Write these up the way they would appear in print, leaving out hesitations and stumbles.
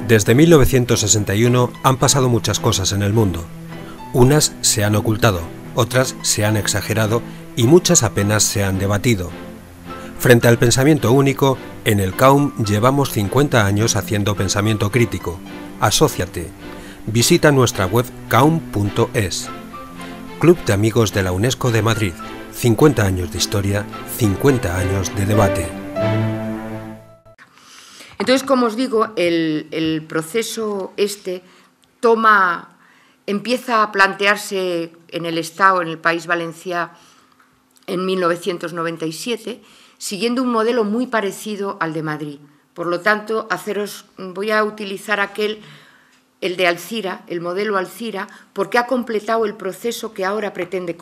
Desde 1961 han pasado muchas cosas en el mundo. Unas se han ocultado, otras se han exagerado y muchas apenas se han debatido. Frente al pensamiento único, en el CAUM llevamos 50 años haciendo pensamiento crítico. Asóciate. Visita nuestra web caum.es. Club de Amigos de la UNESCO de Madrid. 50 años de historia, 50 años de debate. Entonces, como os digo, el proceso empieza a plantearse en el Estado, en el País Valencià, en 1997, siguiendo un modelo muy parecido al de Madrid. Por lo tanto, voy a utilizar el de Alzira, el modelo Alzira, porque ha completado el proceso que ahora pretende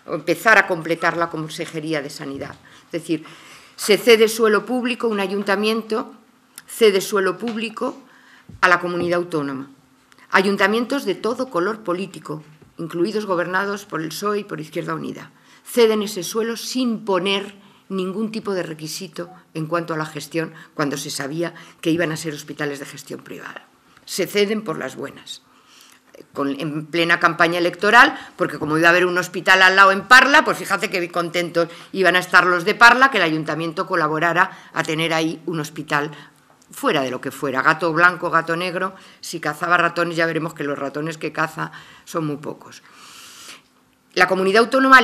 empezar a completar la Consejería de Sanidad. Es decir, se cede suelo público, un ayuntamiento cede suelo público a la comunidad autónoma. Ayuntamientos de todo color político, incluidos gobernados por el PSOE y por Izquierda Unida, ceden ese suelo sin poner ningún tipo de requisito en cuanto a la gestión, cuando se sabía que iban a ser hospitales de gestión privada. Se ceden por las buenas, en plena campaña electoral, porque como iba a haber un hospital al lado en Parla, pues fíjate qué contentos iban a estar los de Parla que el ayuntamiento colaborara a tener ahí un hospital fuera de lo que fuera, gato blanco, gato negro. Si cazaba ratones, ya veremos que los ratones que caza son muy pocos. La comunidad autónoma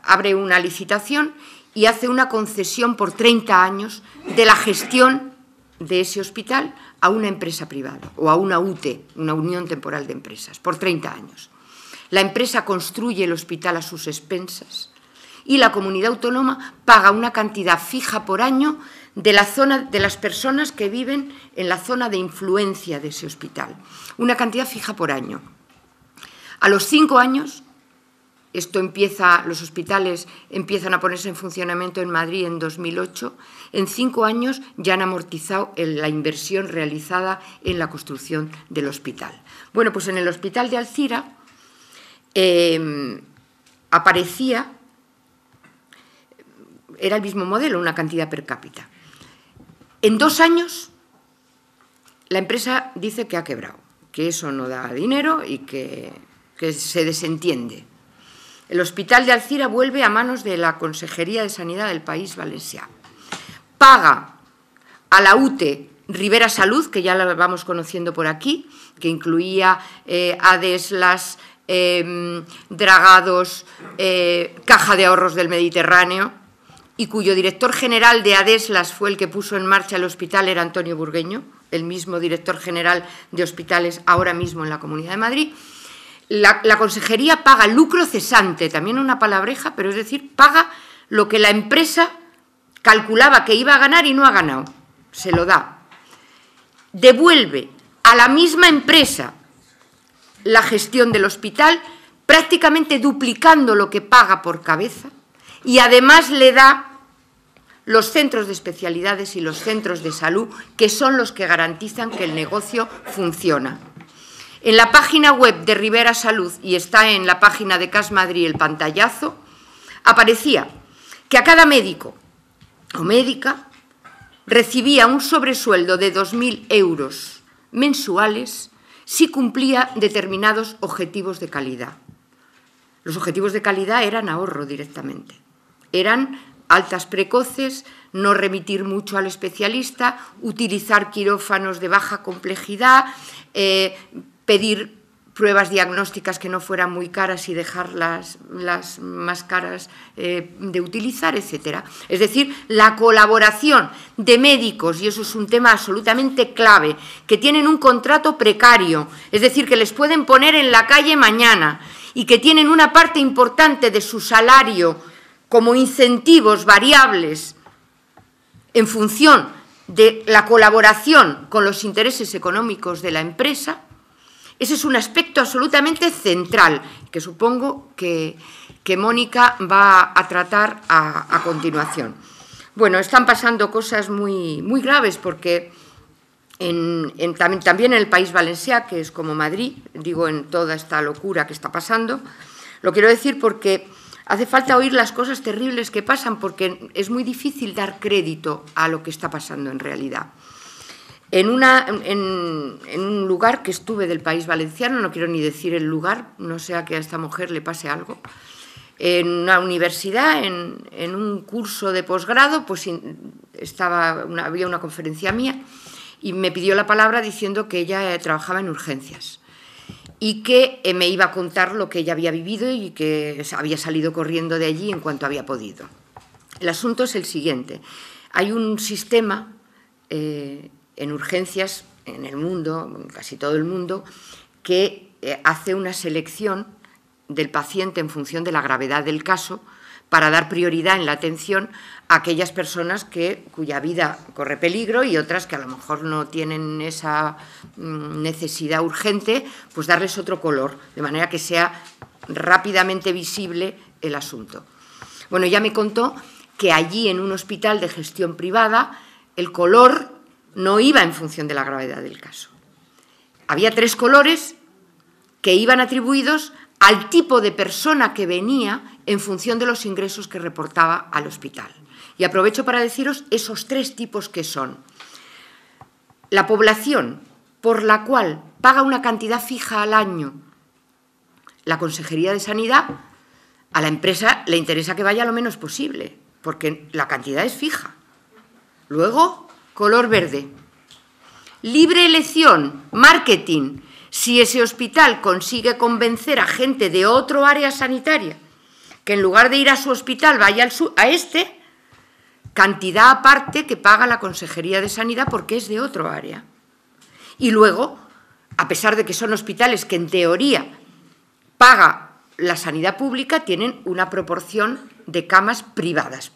abre una licitación y hace una concesión por 30 años de la gestión de ese hospital a una empresa privada o a una UTE, una Unión Temporal de Empresas, por 30 años. La empresa construye el hospital a sus expensas y la comunidad autónoma paga una cantidad fija por año de las personas que viven en la zona de influencia de ese hospital. Una cantidad fija por año. A los 5 años, los hospitales empiezan a ponerse en funcionamiento en Madrid en 2008, en 5 años ya han amortizado la inversión realizada en la construcción del hospital. Bueno, pues en el hospital de Alzira era el mismo modelo, una cantidad per cápita. En 2 años, la empresa dice que ha quebrado, que eso no da dinero y que se desentiende. El hospital de Alzira vuelve a manos de la Consejería de Sanidad del País Valencià. Paga a la UTE Ribera Salud, que ya la vamos conociendo por aquí, que incluía Adeslas, Dragados, Caja de Ahorros del Mediterráneo, y cuyo director general de Adeslas fue el que puso en marcha el hospital, era Antonio Burgueño, el mismo director general de hospitales ahora mismo en la Comunidad de Madrid. La consejería paga lucro cesante, también una palabreja, pero es decir, paga lo que la empresa calculaba que iba a ganar y no ha ganado, se lo da. Devuelve a la misma empresa la gestión del hospital, prácticamente duplicando lo que paga por cabeza, y además le da los centros de especialidades y los centros de salud, que son los que garantizan que el negocio funciona. En la página web de Ribera Salud, y está en la página de CAS Madrid el pantallazo, aparecía que a cada médico o médica recibía un sobresueldo de 2.000 euros mensuales si cumplía determinados objetivos de calidad. Los objetivos de calidad eran ahorro directamente. Eran altas precoces, no remitir mucho al especialista, utilizar quirófanos de baja complejidad, pedir pruebas diagnósticas que no fueran muy caras y dejar las más caras de utilizar, etc. Es decir, la colaboración de médicos, y eso es un tema absolutamente clave, que tienen un contrato precario, es decir, que les pueden poner en la calle mañana y que tienen una parte importante de su salario como incentivos variables en función de la colaboración con los intereses económicos de la empresa. Ese es un aspecto absolutamente central que supongo que Mónica va a tratar a continuación. Bueno, están pasando cosas muy, muy graves porque también en el País Valencià, que es como Madrid, digo, en toda esta locura que está pasando, lo quiero decir porque hace falta oír las cosas terribles que pasan porque es muy difícil dar crédito a lo que está pasando en realidad. en un lugar que estuve del País Valenciano, no quiero ni decir el lugar, no sea que a esta mujer le pase algo, en una universidad, en un curso de posgrado, pues había una conferencia mía y me pidió la palabra diciendo que ella trabajaba en urgencias y que me iba a contar lo que ella había vivido y que había salido corriendo de allí en cuanto había podido. El asunto es el siguiente. Hay un sistema en urgencias en el mundo, en casi todo el mundo, que hace una selección del paciente en función de la gravedad del caso para dar prioridad en la atención a aquellas personas cuya vida corre peligro y otras que a lo mejor no tienen esa necesidad urgente, pues darles otro color, de manera que sea rápidamente visible el asunto. Bueno, ya me contó que allí en un hospital de gestión privada el color no iba en función de la gravedad del caso. Había 3 colores que iban atribuidos al tipo de persona que venía en función de los ingresos que reportaba al hospital. Y aprovecho para deciros esos 3 tipos que son: la población por la cual paga una cantidad fija al año la Consejería de Sanidad, a la empresa le interesa que vaya lo menos posible, porque la cantidad es fija. Luego, color verde. Libre elección, marketing. Si ese hospital consigue convencer a gente de otro área sanitaria que en lugar de ir a su hospital vaya a este, cantidad aparte que paga la Consejería de Sanidad porque es de otro área. Y luego, a pesar de que son hospitales que en teoría paga la sanidad pública, tienen una proporción de camas privadas,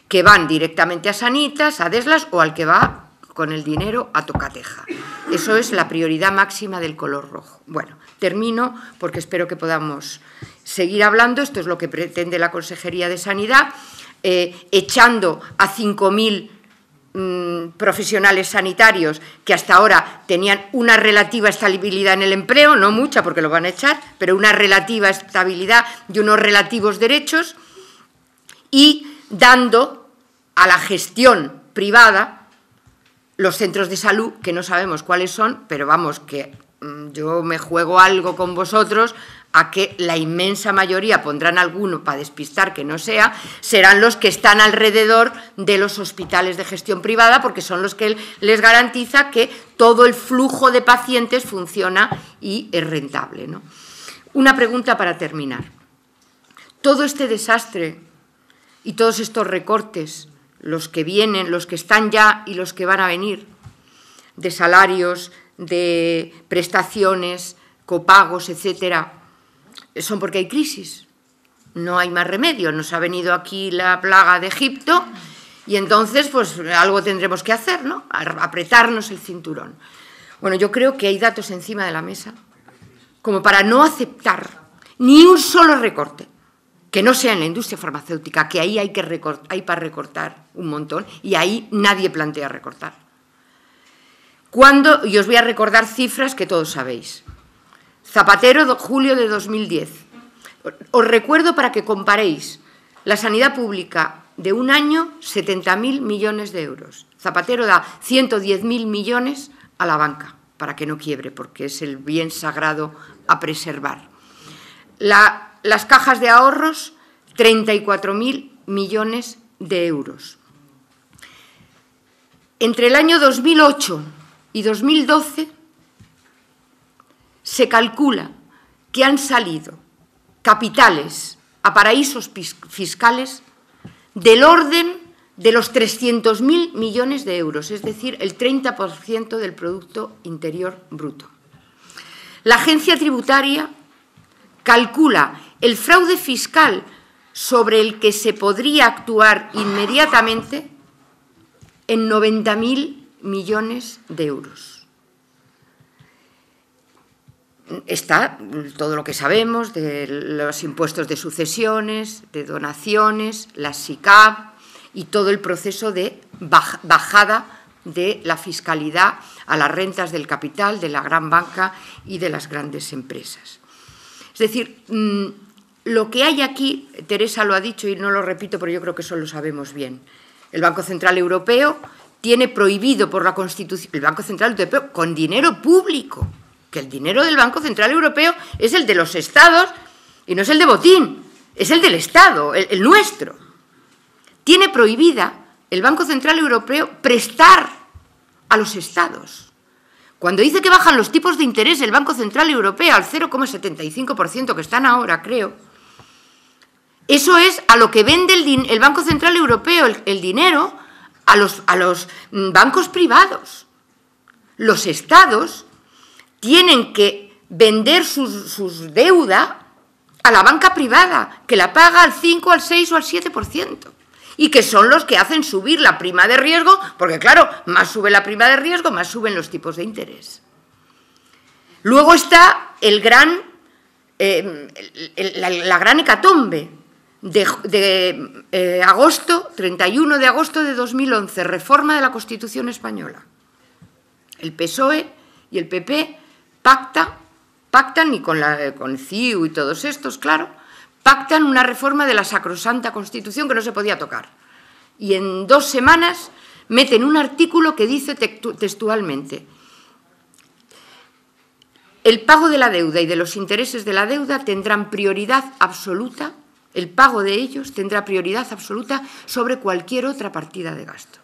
que van directamente a Sanitas, a Deslas o al que va con el dinero a tocateja. Eso es la prioridad máxima del color rojo. Bueno, termino porque espero que podamos seguir hablando. Esto es lo que pretende la Consejería de Sanidad, echando a 5.000 profesionales sanitarios que hasta ahora tenían una relativa estabilidad en el empleo, no mucha porque lo van a echar, pero una relativa estabilidad y unos relativos derechos, y dando a la gestión privada los centros de salud, que no sabemos cuáles son, pero vamos, que yo me juego algo con vosotros a que la inmensa mayoría, pondrán alguno para despistar que no sea, serán los que están alrededor de los hospitales de gestión privada, porque son los que les garantiza que todo el flujo de pacientes funciona y es rentable, ¿no? Una pregunta para terminar. Todo este desastre y todos estos recortes, los que vienen, los que están ya y los que van a venir, de salarios, de prestaciones, copagos, etcétera, son porque hay crisis. No hay más remedio. Nos ha venido aquí la plaga de Egipto y entonces pues algo tendremos que hacer, ¿no? Apretarnos el cinturón. Bueno, yo creo que hay datos encima de la mesa como para no aceptar ni un solo recorte que no sea en la industria farmacéutica, que ahí hay para recortar un montón y ahí nadie plantea recortar. Y os voy a recordar cifras que todos sabéis. Zapatero, julio de 2010. Os recuerdo para que comparéis la sanidad pública de un año, 70.000 millones de euros. Zapatero da 110.000 millones a la banca para que no quiebre, porque es el bien sagrado a preservar. Las cajas de ahorros, 34.000 millones de euros. Entre el año 2008 y 2012 se calcula que han salido capitales a paraísos fiscales del orden de los 300.000 millones de euros, es decir, el 30% del Producto Interior Bruto. La agencia tributaria calcula el fraude fiscal sobre el que se podría actuar inmediatamente en 90.000 millones de euros. Está todo lo que sabemos de los impuestos de sucesiones, de donaciones, las SICAV y todo el proceso de bajada de la fiscalidad a las rentas del capital, de la gran banca y de las grandes empresas. Es decir, lo que hay aquí, Teresa lo ha dicho y no lo repito, pero yo creo que eso lo sabemos bien. El Banco Central Europeo tiene prohibido por la Constitución, el Banco Central Europeo, con dinero público, que el dinero del Banco Central Europeo es el de los Estados y no es el de botín, es el del Estado, el nuestro. Tiene prohibida el Banco Central Europeo prestar a los Estados. Cuando dice que bajan los tipos de interés del Banco Central Europeo al 0,75% que están ahora, creo, eso es a lo que vende el Banco Central Europeo el dinero a los bancos privados. Los Estados tienen que vender sus deuda a la banca privada, que la paga al 5, al 6 o al 7%, y que son los que hacen subir la prima de riesgo, porque claro, más sube la prima de riesgo, más suben los tipos de interés. Luego está la gran hecatombe de agosto, 31 de agosto de 2011, reforma de la Constitución española. El PSOE y el PP pactan y con CiU y todos estos, claro, pactan una reforma de la sacrosanta Constitución que no se podía tocar. Y en 2 semanas meten un artículo que dice textualmente: el pago de la deuda y de los intereses de la deuda tendrán prioridad absoluta, el pago de ellos tendrá prioridad absoluta sobre cualquier otra partida de gasto.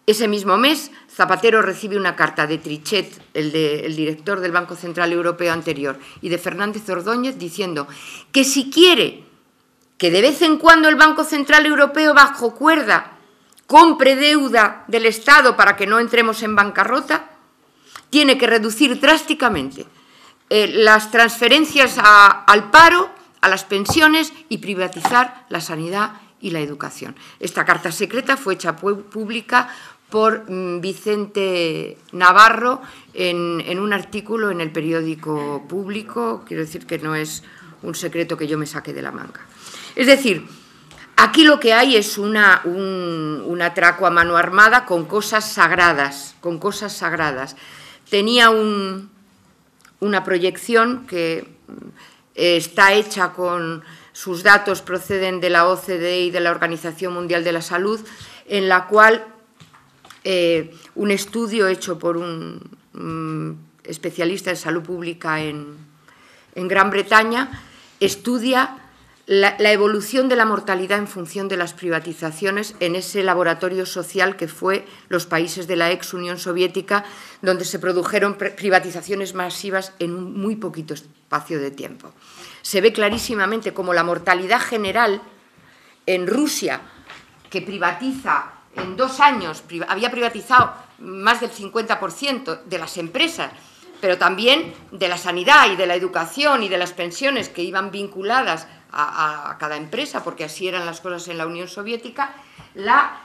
Ese mismo mes, Zapatero recibe una carta de Trichet, el director del Banco Central Europeo anterior, y de Fernández Ordóñez, diciendo que si quiere que de vez en cuando el Banco Central Europeo, bajo cuerda, compre deuda del Estado para que no entremos en bancarrota, tiene que reducir drásticamente las transferencias al paro, a las pensiones y privatizar la sanidad y la educación. Esta carta secreta fue hecha pública por Vicente Navarro en un artículo en el periódico Público. Quiero decir que no es un secreto que yo me saque de la manga. Es decir, aquí lo que hay es un atraco a mano armada con cosas sagradas, Tenía una proyección que está hecha con sus datos, proceden de la OCDE y de la Organización Mundial de la Salud, en la cual un estudio hecho por un especialista en salud pública en Gran Bretaña estudia la evolución de la mortalidad en función de las privatizaciones en ese laboratorio social que fue los países de la ex Unión Soviética, donde se produjeron privatizaciones masivas en un muy poquito espacio de tiempo. Se ve clarísimamente cómo la mortalidad general en Rusia, que privatiza en 2 años, había privatizado más del 50% de las empresas, pero también de la sanidad y de la educación y de las pensiones que iban vinculadas a cada empresa, porque así eran las cosas en la Unión Soviética, la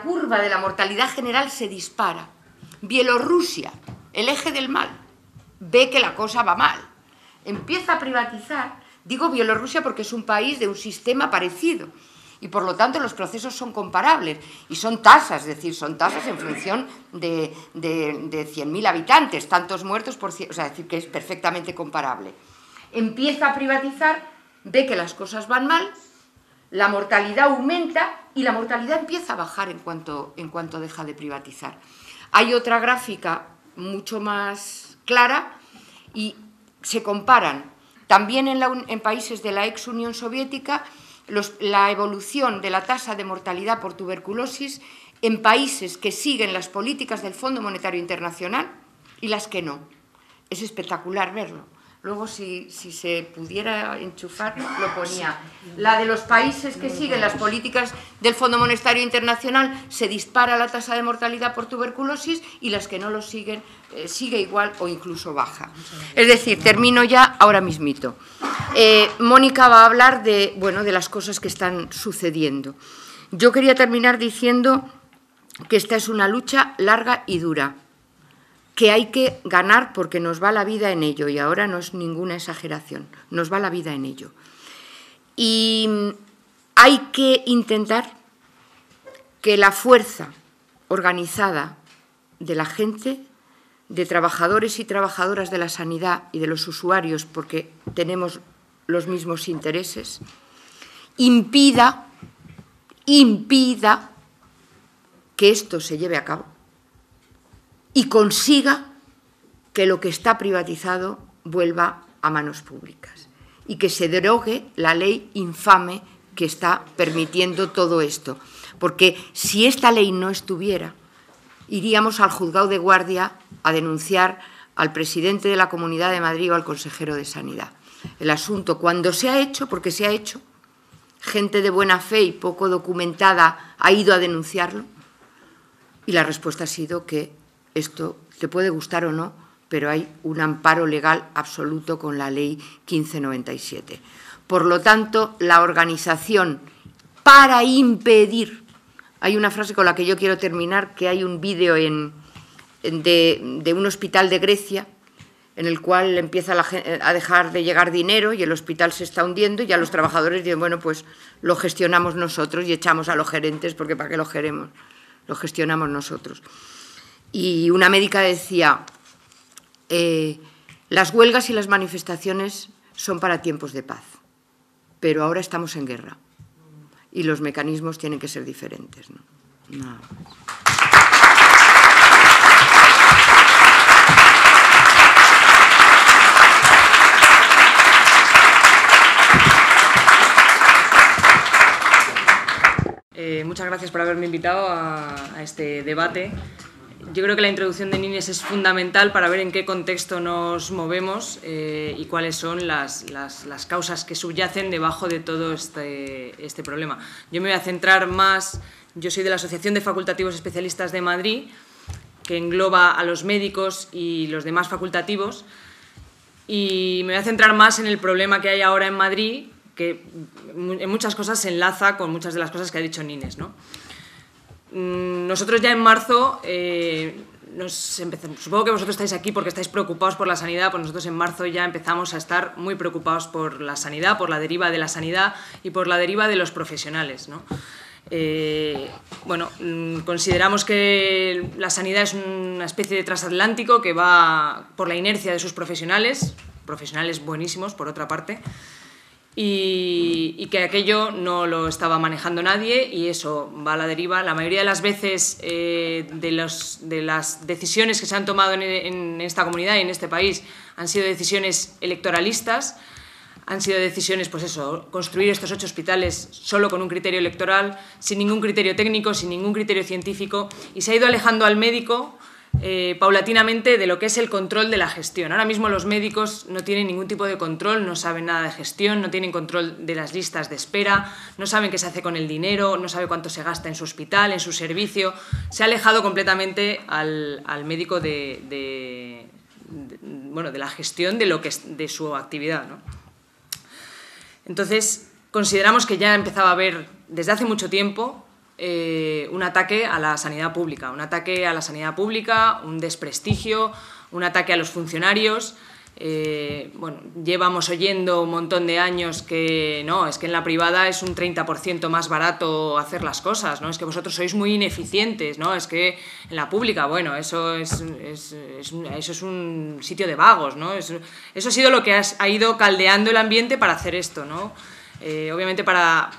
curva de la mortalidad general se dispara. Bielorrusia, el eje del mal, ve que la cosa va mal, empieza a privatizar. Digo Bielorrusia porque es un país de un sistema parecido y por lo tanto los procesos son comparables y son tasas, es decir, son tasas en función de 100.000 habitantes, tantos muertos por 100, o sea, es decir, que es perfectamente comparable. Empieza a privatizar, ve que las cosas van mal, la mortalidad aumenta y la mortalidad empieza a bajar en cuanto deja de privatizar. Hay otra gráfica mucho más clara y se comparan también en países de la ex Unión Soviética la evolución de la tasa de mortalidad por tuberculosis en países que siguen las políticas del Fondo Monetario Internacional y las que no. Es espectacular verlo. Luego, si se pudiera enchufar, lo ponía. La de los países que siguen las políticas del Fondo Monetario Internacional se dispara la tasa de mortalidad por tuberculosis y las que no lo siguen sigue igual o incluso baja. Es decir, termino ya ahora mismito. Mónica va a hablar de las cosas que están sucediendo. Yo quería terminar diciendo que esta es una lucha larga y dura, que hay que ganar porque nos va la vida en ello, y ahora no es ninguna exageración, nos va la vida en ello. Y hay que intentar que la fuerza organizada de la gente, de trabajadores y trabajadoras de la sanidad y de los usuarios, porque tenemos los mismos intereses, impida que esto se lleve a cabo y consiga que lo que está privatizado vuelva a manos públicas y que se derogue la ley infame que está permitiendo todo esto. Porque si esta ley no estuviera, iríamos al juzgado de guardia a denunciar al presidente de la Comunidad de Madrid o al consejero de Sanidad. El asunto, cuando se ha hecho, porque se ha hecho, gente de buena fe y poco documentada ha ido a denunciarlo y la respuesta ha sido que esto te puede gustar o no, pero hay un amparo legal absoluto con la ley 1597. Por lo tanto, la organización para impedir, hay una frase con la que yo quiero terminar, que hay un vídeo de un hospital de Grecia en el cual empieza a dejar de llegar dinero y el hospital se está hundiendo y ya los trabajadores dicen, bueno, pues lo gestionamos nosotros y echamos a los gerentes porque ¿para qué lo queremos? Lo gestionamos nosotros. Y una médica decía, las huelgas y las manifestaciones son para tiempos de paz, pero ahora estamos en guerra y los mecanismos tienen que ser diferentes, ¿no? Nada más. Muchas gracias por haberme invitado a este debate. Yo creo que la introducción de Nines es fundamental para ver en qué contexto nos movemos y cuáles son las causas que subyacen debajo de todo este problema. Yo me voy a centrar más, yo soy de la Asociación de Facultativos Especialistas de Madrid, que engloba a los médicos y los demás facultativos, y me voy a centrar más en el problema que hay ahora en Madrid, que en muchas cosas se enlaza con muchas de las cosas que ha dicho Nines, ¿no? Nosotros ya en marzo, supongo que vosotros estáis aquí porque estáis preocupados por la sanidad, pues nosotros en marzo ya empezamos a estar muy preocupados por la sanidad, por la deriva de la sanidad y por la deriva de los profesionales, ¿no? Bueno, consideramos que la sanidad es una especie de transatlántico que va por la inercia de sus profesionales buenísimos por otra parte, y que aquello no lo estaba manejando nadie y eso va a la deriva. La mayoría de las veces de las decisiones que se han tomado en esta comunidad y en este país han sido decisiones electoralistas, han sido decisiones, pues eso, construir estos 8 hospitales solo con un criterio electoral, sin ningún criterio técnico, sin ningún criterio científico, y se ha ido alejando al médico paulatinamente de lo que es el control de la gestión. Ahora mismo los médicos no tienen ningún tipo de control, no saben nada de gestión, no tienen control de las listas de espera, no saben qué se hace con el dinero, no sabe cuánto se gasta en su hospital, en su servicio. Se ha alejado completamente al médico de la gestión de su actividad, ¿no? Entonces, consideramos que ya empezaba a haber, desde hace mucho tiempo, un ataque a la sanidad pública, un desprestigio, un ataque a los funcionarios. Llevamos oyendo un montón de años que no, es que en la privada es un 30% más barato hacer las cosas, ¿no? Es que vosotros sois muy ineficientes, ¿no? Es que en la pública, bueno, eso es un sitio de vagos, ¿no? Eso ha sido lo que ha ido caldeando el ambiente para hacer esto, ¿no? Obviamente para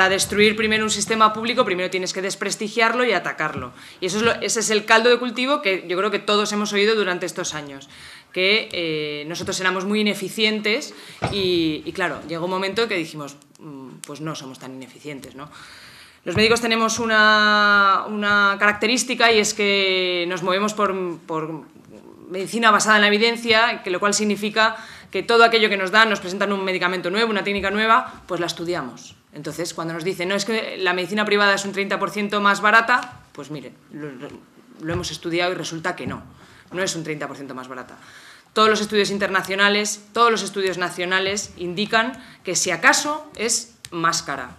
destruir primero un sistema público, primero tienes que desprestigiarlo y atacarlo. Y ese es el caldo de cultivo que yo creo que todos hemos oído durante estos años, que nosotros éramos muy ineficientes y claro, llegó un momento que dijimos, pues no somos tan ineficientes, ¿no? Los médicos tenemos una característica y es que nos movemos por medicina basada en la evidencia, lo cual significa que todo aquello que nos dan, nos presentan un medicamento nuevo, una técnica nueva, pues la estudiamos. Entonces, cuando nos dicen, no, es que la medicina privada es un 30% más barata, pues miren, lo hemos estudiado y resulta que no es un 30% más barata. Todos los estudios internacionales, todos los estudios nacionales indican que si acaso es más cara.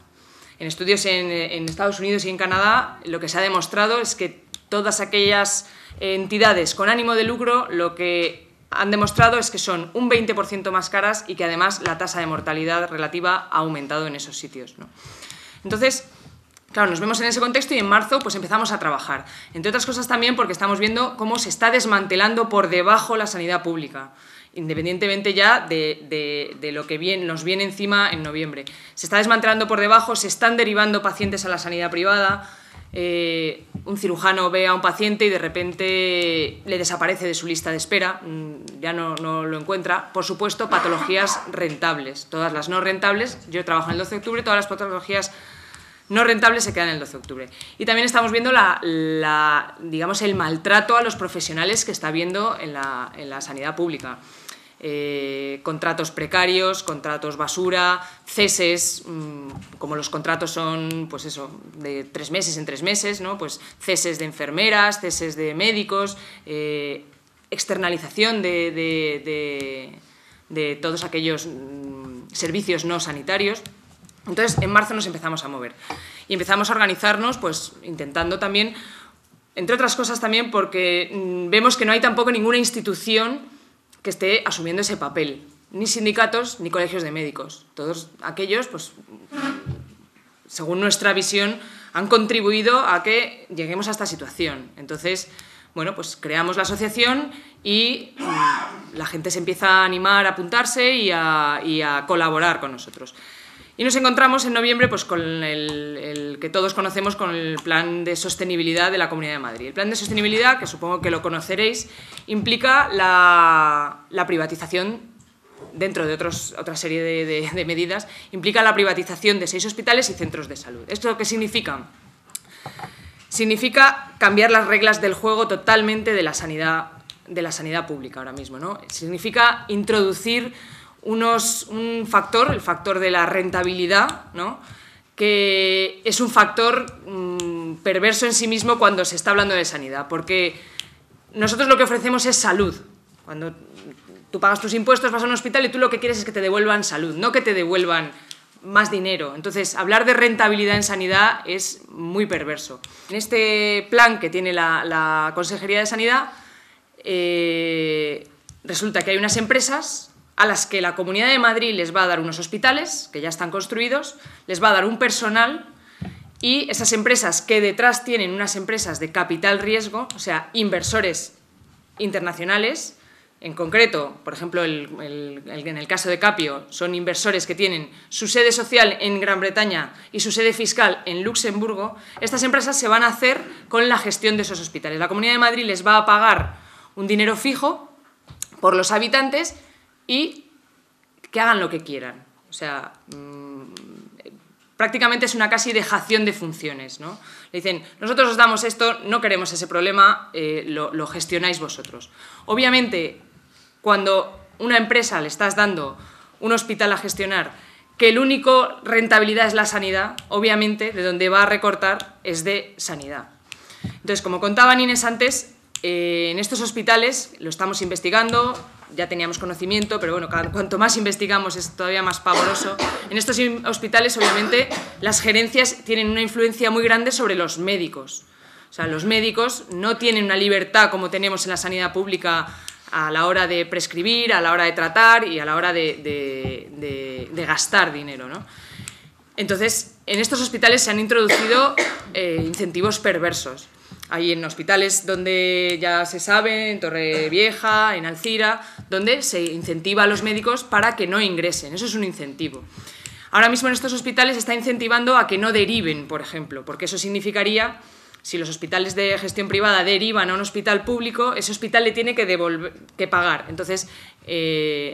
En estudios en Estados Unidos y en Canadá, lo que se ha demostrado es que todas aquellas entidades con ánimo de lucro, lo que han demostrado es que son un 20% más caras y que además la tasa de mortalidad relativa ha aumentado en esos sitios, ¿no? Entonces, claro, nos vemos en ese contexto y en marzo pues empezamos a trabajar. Entre otras cosas también porque estamos viendo cómo se está desmantelando por debajo la sanidad pública, independientemente ya de lo que nos viene encima en noviembre. Se está desmantelando por debajo, se están derivando pacientes a la sanidad privada. un cirujano ve a un paciente y de repente le desaparece de su lista de espera, ya no lo encuentra. Por supuesto, patologías rentables. Todas las no rentables, yo trabajo en el 12 de octubre, todas las patologías no rentables se quedan en el 12 de octubre. Y también estamos viendo digamos, el maltrato a los profesionales que está habiendo en la sanidad pública. Contratos precarios, contratos basura, ceses, como los contratos son, pues eso, de 3 meses en 3 meses, ¿no? Pues ceses de enfermeras, ceses de médicos, externalización de todos aquellos servicios no sanitarios. Entonces, en marzo nos empezamos a mover y empezamos a organizarnos, pues intentando también, entre otras cosas también porque vemos que no hay tampoco ninguna institución que esté asumiendo ese papel, ni sindicatos ni colegios de médicos. Todos aquellos, pues, según nuestra visión, han contribuido a que lleguemos a esta situación. Entonces, bueno, pues creamos la asociación y la gente se empieza a animar a apuntarse y a colaborar con nosotros. Y nos encontramos en noviembre pues, con el que todos conocemos, con el Plan de Sostenibilidad de la Comunidad de Madrid. El Plan de Sostenibilidad, que supongo que lo conoceréis, implica la privatización, dentro de otra serie de medidas, implica la privatización de 6 hospitales y centros de salud. ¿Esto qué significa? Significa cambiar las reglas del juego totalmente de la sanidad pública ahora mismo, ¿no? Significa introducir un factor, el factor de la rentabilidad, ¿no? Que es un factor perverso en sí mismo cuando se está hablando de sanidad, porque nosotros lo que ofrecemos es salud. Cuando tú pagas tus impuestos, vas a un hospital y tú lo que quieres es que te devuelvan salud, no que te devuelvan más dinero. Entonces, hablar de rentabilidad en sanidad es muy perverso. En este plan que tiene la Consejería de Sanidad, resulta que hay unas empresas a las que la Comunidad de Madrid les va a dar unos hospitales, que ya están construidos, les va a dar un personal, y esas empresas que detrás tienen unas empresas de capital riesgo, o sea, inversores internacionales, en concreto, por ejemplo, en el caso de Capio, son inversores que tienen su sede social en Gran Bretaña y su sede fiscal en Luxemburgo. Estas empresas se van a hacer con la gestión de esos hospitales. La Comunidad de Madrid les va a pagar un dinero fijo por los habitantes y que hagan lo que quieran. O sea, prácticamente es una casi dejación de funciones, ¿no? Le dicen, nosotros os damos esto, no queremos ese problema, lo gestionáis vosotros. Obviamente, cuando una empresa le estás dando un hospital a gestionar, que el único rentabilidad es la sanidad, obviamente de donde va a recortar es de sanidad. Entonces, como contaba Inés antes, en estos hospitales lo estamos investigando, ya teníamos conocimiento, pero bueno, cuanto más investigamos es todavía más pavoroso. En estos hospitales, obviamente, las gerencias tienen una influencia muy grande sobre los médicos. O sea, los médicos no tienen una libertad como tenemos en la sanidad pública a la hora de prescribir, a la hora de tratar y a la hora de gastar dinero, ¿no? Entonces, en estos hospitales se han introducido incentivos perversos. Hay en hospitales donde ya se sabe, en Torrevieja, en Alcira, donde se incentiva a los médicos para que no ingresen. Eso es un incentivo. Ahora mismo en estos hospitales se está incentivando a que no deriven, por ejemplo, porque eso significaría, si los hospitales de gestión privada derivan a un hospital público, ese hospital le tiene que pagar. Entonces,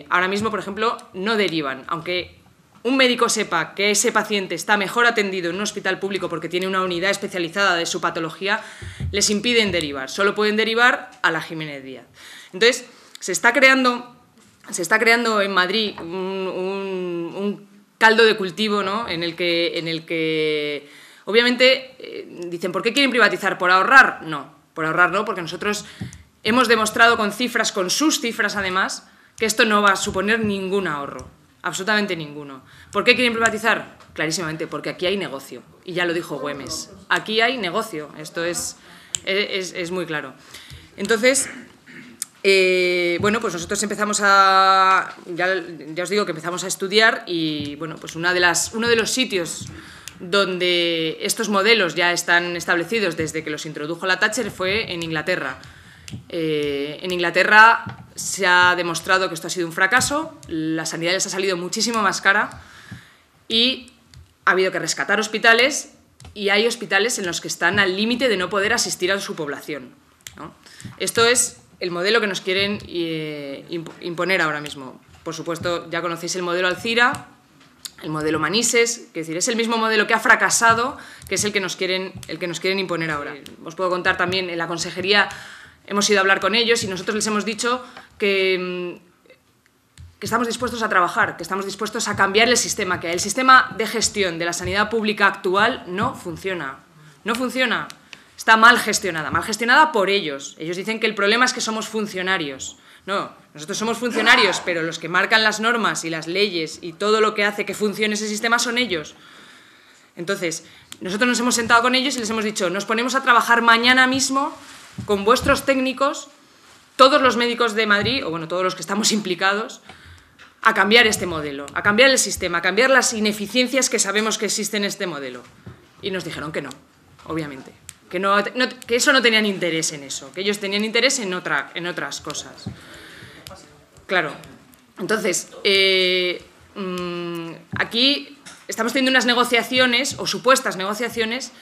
ahora mismo, por ejemplo, no derivan, aunque un médico sepa que ese paciente está mejor atendido en un hospital público porque tiene una unidad especializada de su patología, les impiden derivar. Solo pueden derivar a la Jiménez Díaz. Entonces, se está creando en Madrid un caldo de cultivo, ¿no? en el que obviamente dicen, ¿por qué quieren privatizar? ¿Por ahorrar? No, por ahorrar no, porque nosotros hemos demostrado con cifras, con sus cifras además, que esto no va a suponer ningún ahorro. Absolutamente ninguno. ¿Por qué quieren privatizar? Clarísimamente, porque aquí hay negocio. Y ya lo dijo Güemes. Aquí hay negocio. Esto es muy claro. Entonces, bueno, pues nosotros empezamos a... Ya os digo que empezamos a estudiar y, bueno, pues uno de los sitios donde estos modelos ya están establecidos desde que los introdujo la Thatcher fue en Inglaterra. En Inglaterra se ha demostrado que esto ha sido un fracaso, la sanidad les ha salido muchísimo más cara y ha habido que rescatar hospitales y hay hospitales en los que están al límite de no poder asistir a su población, ¿no? Esto es el modelo que nos quieren imponer ahora mismo. Por supuesto, ya conocéis el modelo Alcira, el modelo Manises, es decir, es el mismo modelo que ha fracasado, que es el que nos quieren imponer ahora. Os puedo contar también, en la consejería hemos ido a hablar con ellos y nosotros les hemos dicho que estamos dispuestos a trabajar, que estamos dispuestos a cambiar el sistema que hay. El sistema de gestión de la sanidad pública actual no funciona. No funciona. Está mal gestionada por ellos. Ellos dicen que el problema es que somos funcionarios. No, nosotros somos funcionarios, pero los que marcan las normas y las leyes y todo lo que hace que funcione ese sistema son ellos. Entonces, nosotros nos hemos sentado con ellos y les hemos dicho, nos ponemos a trabajar mañana mismo con vuestros técnicos, todos los médicos de Madrid, o bueno, todos los que estamos implicados, a cambiar este modelo, a cambiar el sistema, a cambiar las ineficiencias que sabemos que existen en este modelo. Y nos dijeron que no, obviamente, que eso no tenían interés en eso, que ellos tenían interés en otras cosas. Claro, entonces, aquí estamos teniendo unas negociaciones, o supuestas negociaciones,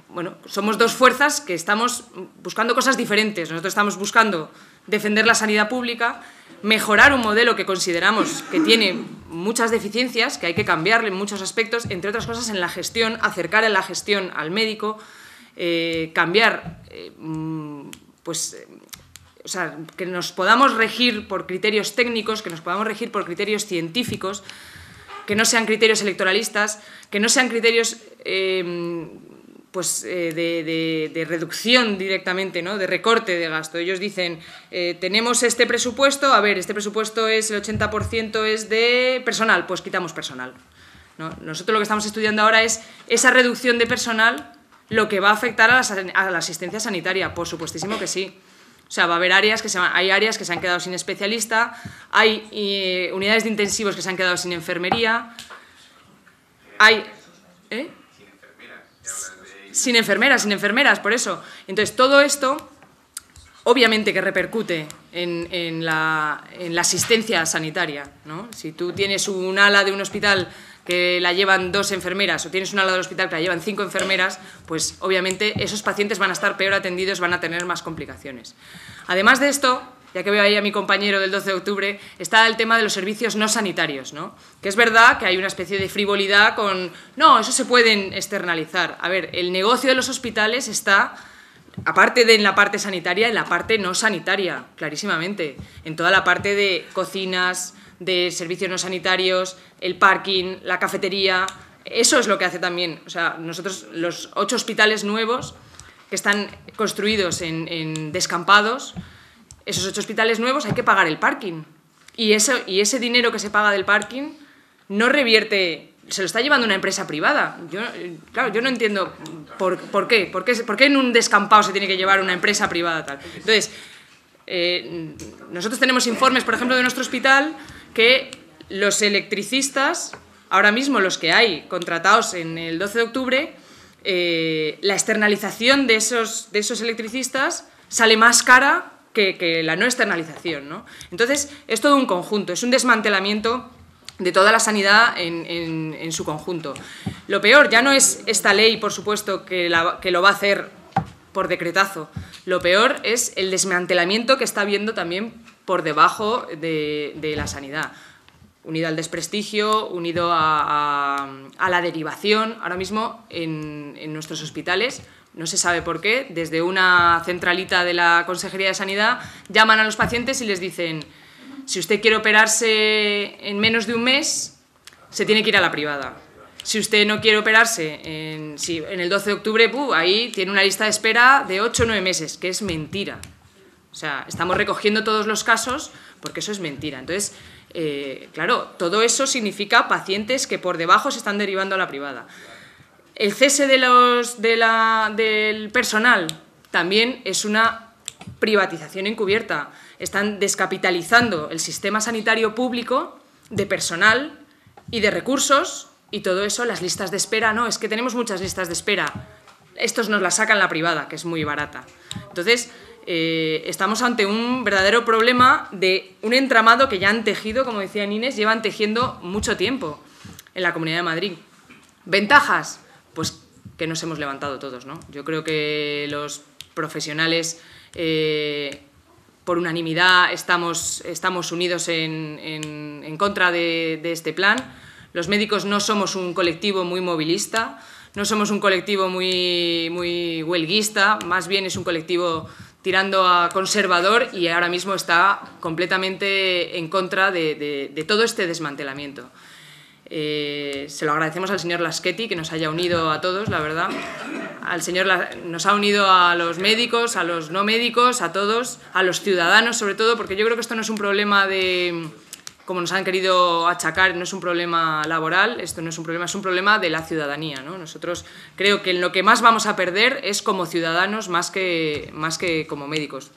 bueno, somos dos fuerzas que estamos buscando cosas diferentes. Nosotros estamos buscando defender la sanidad pública, mejorar un modelo que consideramos que tiene muchas deficiencias, que hay que cambiarle en muchos aspectos, entre otras cosas en la gestión, acercar a la gestión al médico, cambiar, o sea, que nos podamos regir por criterios técnicos, que nos podamos regir por criterios científicos, que no sean criterios electoralistas, que no sean criterios de reducción directamente, ¿no? De recorte de gasto. Ellos dicen, tenemos este presupuesto, a ver, este presupuesto es el 80% es de personal, pues quitamos personal, ¿no? Nosotros lo que estamos estudiando ahora es esa reducción de personal, lo que va a afectar a la asistencia sanitaria, por supuestísimo que sí. O sea, va a haber áreas hay áreas que se han quedado sin especialista, hay unidades de intensivos que se han quedado sin enfermería, hay... Sin enfermeras, por eso. Entonces, todo esto, obviamente que repercute en la asistencia sanitaria, ¿no? Si tú tienes un ala de un hospital que la llevan 2 enfermeras o tienes un ala del hospital que la llevan 5 enfermeras, pues obviamente esos pacientes van a estar peor atendidos, van a tener más complicaciones. Además de esto, ya que veo ahí a mi compañero del 12 de octubre, está el tema de los servicios no sanitarios, ¿no? Que es verdad que hay una especie de frivolidad con... No, eso se pueden externalizar. A ver, el negocio de los hospitales está, aparte de en la parte sanitaria, en la parte no sanitaria, clarísimamente. En toda la parte de cocinas, de servicios no sanitarios, el parking, la cafetería... Eso es lo que hace también. O sea, nosotros, los 8 hospitales nuevos que están construidos en descampados... Esos 8 hospitales nuevos hay que pagar el parking. Y ese dinero que se paga del parking no revierte, se lo está llevando una empresa privada. Yo no entiendo por qué. ¿Por qué en un descampado se tiene que llevar una empresa privada tal? Entonces, nosotros tenemos informes, por ejemplo, de nuestro hospital, que los electricistas, ahora mismo los que hay contratados en el 12 de octubre, la externalización de esos electricistas sale más cara que la no externalización, ¿no? Entonces, es todo un conjunto, es un desmantelamiento de toda la sanidad en su conjunto. Lo peor ya no es esta ley, por supuesto, que lo va a hacer por decretazo. Lo peor es el desmantelamiento que está habiendo también por debajo de la sanidad. Unido al desprestigio, unido a la derivación. Ahora mismo, en nuestros hospitales, no se sabe por qué, desde una centralita de la Consejería de Sanidad llaman a los pacientes y les dicen, si usted quiere operarse en menos de un mes, se tiene que ir a la privada. Si usted no quiere operarse en el 12 de octubre, ahí tiene una lista de espera de 8 o 9 meses, que es mentira. O sea, estamos recogiendo todos los casos porque eso es mentira. Entonces, claro, todo eso significa pacientes que por debajo se están derivando a la privada. El cese del personal también es una privatización encubierta. Están descapitalizando el sistema sanitario público de personal y de recursos y todo eso, las listas de espera, no, es que tenemos muchas listas de espera. Estos nos las sacan la privada, que es muy barata. Entonces, estamos ante un verdadero problema de un entramado que ya han tejido, como decía Inés, llevan tejiendo mucho tiempo en la Comunidad de Madrid. ¿Ventajas? Pues que nos hemos levantado todos, ¿no? Yo creo que los profesionales, por unanimidad, estamos unidos en contra de este plan. Los médicos no somos un colectivo muy movilista, no somos un colectivo muy huelguista, más bien es un colectivo tirando a conservador y ahora mismo está completamente en contra de todo este desmantelamiento. Se lo agradecemos al señor Laschetti, que nos haya unido a todos, la verdad. Nos ha unido a los médicos, a los no médicos, a todos, a los ciudadanos sobre todo, porque yo creo que esto no es un problema de, como nos han querido achacar, no es un problema laboral, esto no es un problema de la ciudadanía, ¿no? Nosotros creo que en lo que más vamos a perder es como ciudadanos más que como médicos.